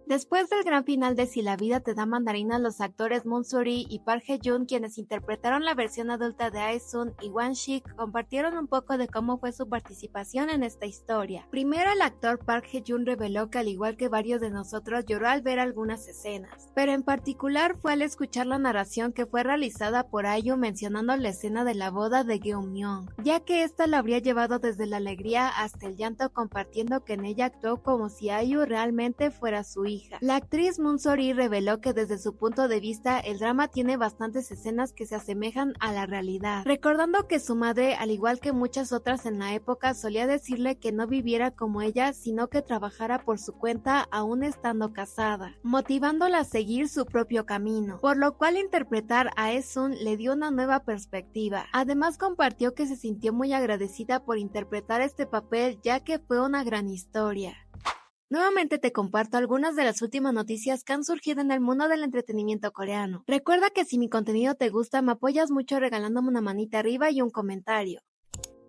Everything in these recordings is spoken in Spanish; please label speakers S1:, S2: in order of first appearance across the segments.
S1: Después del gran final de Si la vida te da mandarinas, los actores Moon Soo-ri y Park Hae-joon, quienes interpretaron la versión adulta de Ae-sun y Wan-sik, compartieron un poco de cómo fue su participación en esta historia. Primero, el actor Park Hae-joon reveló que al igual que varios de nosotros lloró al ver algunas escenas, pero en particular fue al escuchar la narración que fue realizada por Ayu mencionando la escena de la boda de Geum-myung, ya que esta la habría llevado desde la alegría hasta el llanto, compartiendo que en ella actuó como si Ayu realmente fuera su hija. La actriz Moon Soo-ri reveló que desde su punto de vista el drama tiene bastantes escenas que se asemejan a la realidad, recordando que su madre, al igual que muchas otras en la época, solía decirle que no viviera como ella, sino que trabajara por su cuenta aún estando casada, motivándola a seguir su propio camino, por lo cual interpretar a Ae-sun le dio una nueva perspectiva. Además compartió que se sintió muy agradecida por interpretar este papel, ya que fue una gran historia. Nuevamente te comparto algunas de las últimas noticias que han surgido en el mundo del entretenimiento coreano. Recuerda que si mi contenido te gusta, me apoyas mucho regalándome una manita arriba y un comentario.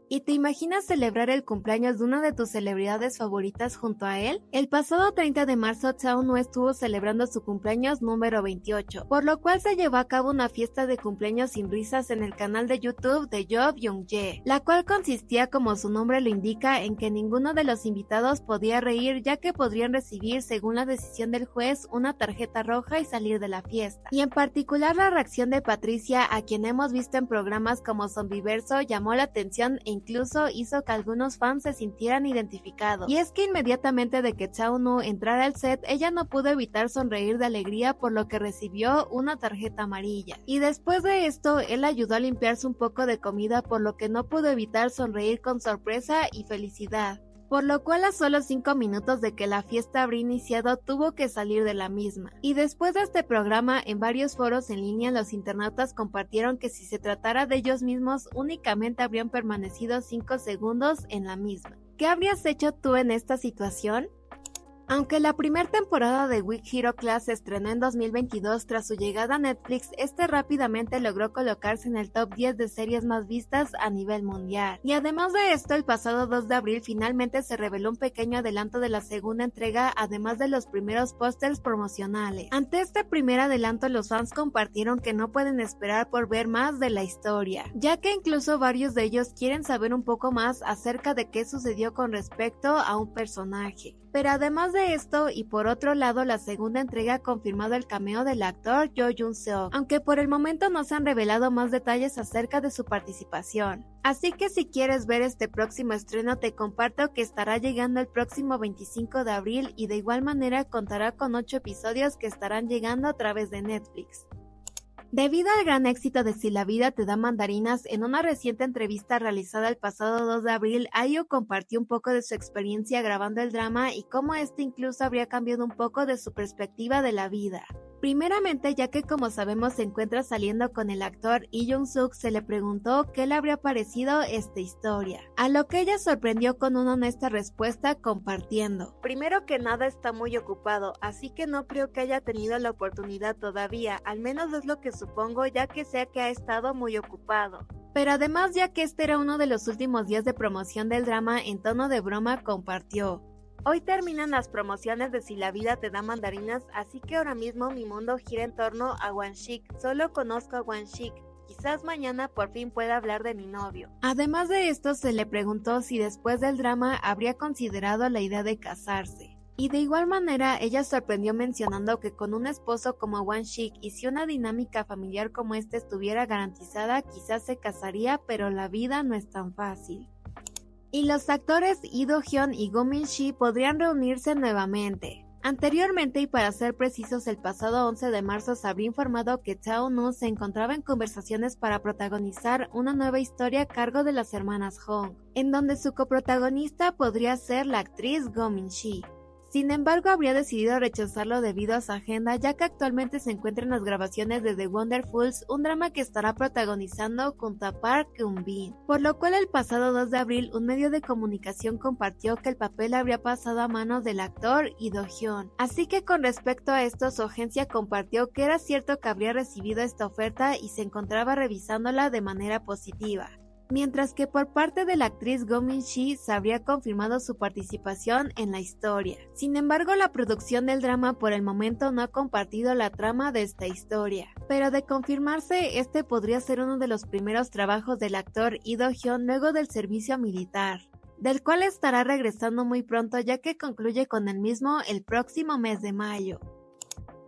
S1: ¿Y te imaginas celebrar el cumpleaños de una de tus celebridades favoritas junto a él? El pasado 30 de marzo, Tae-woo estuvo celebrando su cumpleaños número 28, por lo cual se llevó a cabo una fiesta de cumpleaños sin risas en el canal de YouTube de Yoo Byung-jae, la cual consistía, como su nombre lo indica, en que ninguno de los invitados podía reír, ya que podrían recibir, según la decisión del juez, una tarjeta roja y salir de la fiesta. Y en particular la reacción de Patricia, a quien hemos visto en programas como Zombiverso, llamó la atención e incluso hizo que algunos fans se sintieran identificados. Y es que inmediatamente de que Tae-woo entrara al set, ella no pudo evitar sonreír de alegría, por lo que recibió una tarjeta amarilla. Y después de esto, él ayudó a limpiarse un poco de comida, por lo que no pudo evitar sonreír con sorpresa y felicidad. Por lo cual a solo 5 minutos de que la fiesta habría iniciado tuvo que salir de la misma. Y después de este programa, en varios foros en línea los internautas compartieron que si se tratara de ellos mismos únicamente habrían permanecido 5 segundos en la misma. ¿Qué habrías hecho tú en esta situación? Aunque la primera temporada de Weak Hero Class se estrenó en 2022 tras su llegada a Netflix, este rápidamente logró colocarse en el top 10 de series más vistas a nivel mundial. Y además de esto, el pasado 2 de abril finalmente se reveló un pequeño adelanto de la segunda entrega, además de los primeros pósters promocionales. Ante este primer adelanto, los fans compartieron que no pueden esperar por ver más de la historia, ya que incluso varios de ellos quieren saber un poco más acerca de qué sucedió con respecto a un personaje. Pero además de esto, y por otro lado, la segunda entrega ha confirmado el cameo del actor Yoo Jun-seok, aunque por el momento no se han revelado más detalles acerca de su participación. Así que si quieres ver este próximo estreno, te comparto que estará llegando el próximo 25 de abril y de igual manera contará con 8 episodios que estarán llegando a través de Netflix. Debido al gran éxito de Si la vida te da mandarinas, en una reciente entrevista realizada el pasado 2 de abril, Ayu compartió un poco de su experiencia grabando el drama y cómo este incluso habría cambiado un poco de su perspectiva de la vida. Primeramente, ya que como sabemos se encuentra saliendo con el actor Lee Jung-suk, se le preguntó qué le habría parecido esta historia, a lo que ella sorprendió con una honesta respuesta compartiendo: primero que nada está muy ocupado, así que no creo que haya tenido la oportunidad todavía, al menos es lo que supongo, ya que sé que ha estado muy ocupado. Pero además, ya que este era uno de los últimos días de promoción del drama, en tono de broma compartió: hoy terminan las promociones de Si la vida te da mandarinas, así que ahora mismo mi mundo gira en torno a Wan-sik, solo conozco a Wan-sik, quizás mañana por fin pueda hablar de mi novio. Además de esto, se le preguntó si después del drama habría considerado la idea de casarse. Y de igual manera, ella sorprendió mencionando que con un esposo como Wan-sik y si una dinámica familiar como esta estuviera garantizada, quizás se casaría, pero la vida no es tan fácil. Y los actores Lee Do-hyun y Go Min-si podrían reunirse nuevamente. Anteriormente, y para ser precisos, el pasado 11 de marzo se habría informado que Tae-woo se encontraba en conversaciones para protagonizar una nueva historia a cargo de las hermanas Hong, en donde su coprotagonista podría ser la actriz Go Min-si. Sin embargo, habría decidido rechazarlo debido a su agenda, ya que actualmente se encuentra en las grabaciones de The Wonderfuls, un drama que estará protagonizando junto a Park Eun-bin, por lo cual el pasado 2 de abril un medio de comunicación compartió que el papel habría pasado a manos del actor Lee Do-hyun. Así que con respecto a esto, su agencia compartió que era cierto que habría recibido esta oferta y se encontraba revisándola de manera positiva. mientras que por parte de la actriz Go Min-si se habría confirmado su participación en la historia. Sin embargo, la producción del drama por el momento no ha compartido la trama de esta historia, pero de confirmarse, este podría ser uno de los primeros trabajos del actor Lee Do-hyun luego del servicio militar, del cual estará regresando muy pronto ya que concluye con el mismo el próximo mes de mayo.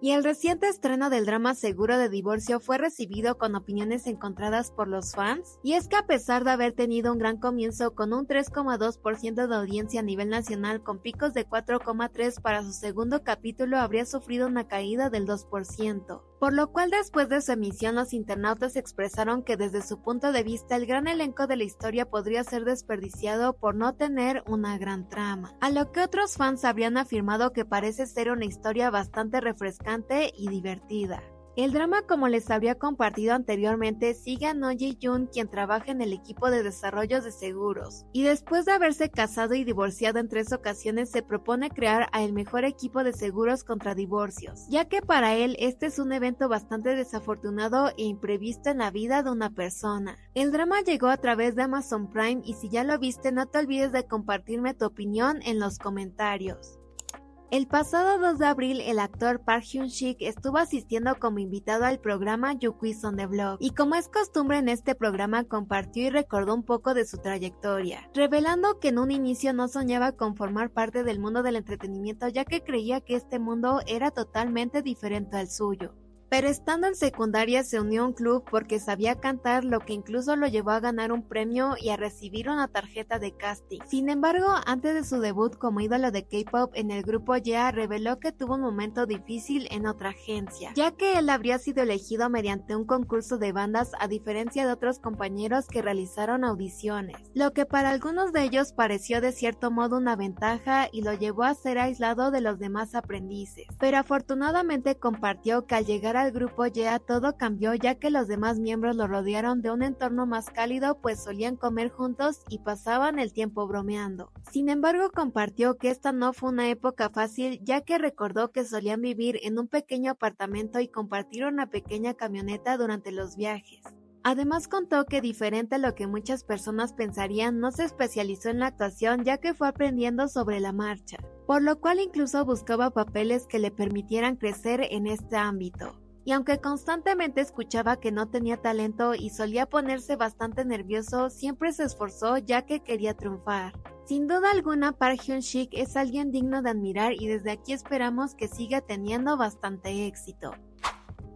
S1: Y el reciente estreno del drama Seguro de Divorcio fue recibido con opiniones encontradas por los fans, y es que a pesar de haber tenido un gran comienzo con un 3,2% de audiencia a nivel nacional con picos de 4,3 para su segundo capítulo, habría sufrido una caída del 2%. Por lo cual después de su emisión los internautas expresaron que desde su punto de vista el gran elenco de la historia podría ser desperdiciado por no tener una gran trama, a lo que otros fans habrían afirmado que parece ser una historia bastante refrescante y divertida. El drama, como les habría compartido anteriormente, sigue a No Ji-yoon, quien trabaja en el equipo de desarrollo de seguros, y después de haberse casado y divorciado en 3 ocasiones se propone crear a el mejor equipo de seguros contra divorcios, ya que para él este es un evento bastante desafortunado e imprevisto en la vida de una persona. El drama llegó a través de Amazon Prime y si ya lo viste no te olvides de compartirme tu opinión en los comentarios. El pasado 2 de abril, el actor Park Hyun-sik estuvo asistiendo como invitado al programa You Quiz on the Block, y como es costumbre en este programa compartió y recordó un poco de su trayectoria, revelando que en un inicio no soñaba con formar parte del mundo del entretenimiento ya que creía que este mundo era totalmente diferente al suyo. Pero estando en secundaria se unió a un club porque sabía cantar, lo que incluso lo llevó a ganar un premio y a recibir una tarjeta de casting. Sin embargo, antes de su debut como ídolo de K-pop en el grupo Yeah, reveló que tuvo un momento difícil en otra agencia, ya que él habría sido elegido mediante un concurso de bandas a diferencia de otros compañeros que realizaron audiciones, lo que para algunos de ellos pareció de cierto modo una ventaja y lo llevó a ser aislado de los demás aprendices. Pero afortunadamente compartió que al llegar al grupo Yeah todo cambió ya que los demás miembros lo rodearon de un entorno más cálido pues solían comer juntos y pasaban el tiempo bromeando. Sin embargo compartió que esta no fue una época fácil ya que recordó que solían vivir en un pequeño apartamento y compartir una pequeña camioneta durante los viajes. Además contó que diferente a lo que muchas personas pensarían, no se especializó en la actuación ya que fue aprendiendo sobre la marcha, por lo cual incluso buscaba papeles que le permitieran crecer en este ámbito. Y aunque constantemente escuchaba que no tenía talento y solía ponerse bastante nervioso, siempre se esforzó ya que quería triunfar. Sin duda alguna, Park Hyun-sik es alguien digno de admirar y desde aquí esperamos que siga teniendo bastante éxito.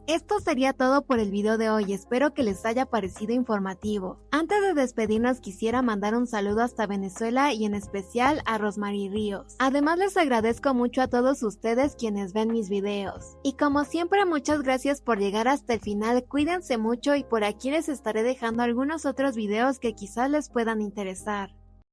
S1: Esto sería todo por el video de hoy, espero que les haya parecido informativo. Antes de despedirnos quisiera mandar un saludo hasta Venezuela y en especial a Rosmarie Ríos. Además les agradezco mucho a todos ustedes quienes ven mis videos. Y como siempre muchas gracias por llegar hasta el final, cuídense mucho y por aquí les estaré dejando algunos otros videos que quizás les puedan interesar.